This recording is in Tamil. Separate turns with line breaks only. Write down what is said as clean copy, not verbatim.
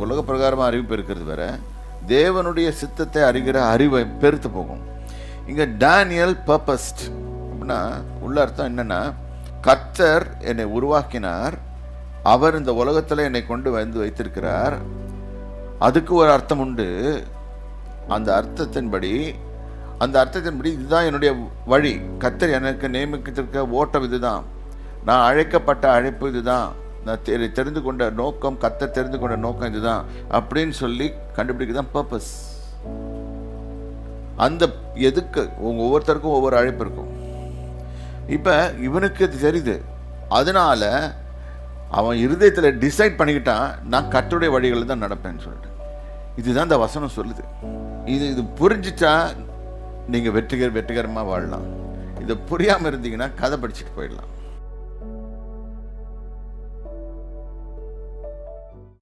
உலக பிரகாரமாக அறிவு பெருக்கிறது வேற, தேவனுடைய சித்தத்தை அறிகிற அறிவை பெருத்து போகும். இங்கே டேனியல் பர்பஸ்ட் அப்படின்னா உள்ள அர்த்தம் என்னன்னா, கர்த்தர் என்னை உருவாக்கினார், அவர் இந்த உலகத்தில் என்னை கொண்டு வந்து வைத்திருக்கிறார். அதுக்கு ஒரு அர்த்தம் உண்டு. அந்த அர்த்தத்தின்படி இதுதான் என்னுடைய வழி, கர்த்தர் எனக்கு நியமித்திருக்க ஓட்டம் இதுதான், நான் அழைக்கப்பட்ட அழைப்பு இதுதான், நான் தெரிந்து கொண்ட நோக்கம், கர்த்தர் தெரிந்து கொண்ட நோக்கம் இதுதான் அப்படின்னு சொல்லி கண்டுபிடிக்கதான் பர்பஸ். அந்த எதுக்கு ஒவ்வொருத்தருக்கும் ஒவ்வொரு அழைப்பு இருக்கும். இப்போ இவனுக்கு இது தெரியுது, அதனால அவன் இருதயத்தில் டிசைட் பண்ணிக்கிட்டான், நான் கர்த்தருடைய வழிகளில் தான் நடப்பேன்னு சொல்லிட்டு. இதுதான் இந்த வசனம் சொல்லுது. இது புரிஞ்சிட்டா நீங்கள் வெற்றிகரமாக வாழலாம். இதை புரியாமல் இருந்தீங்கன்னா கதை படிச்சுட்டு போயிடலாம்.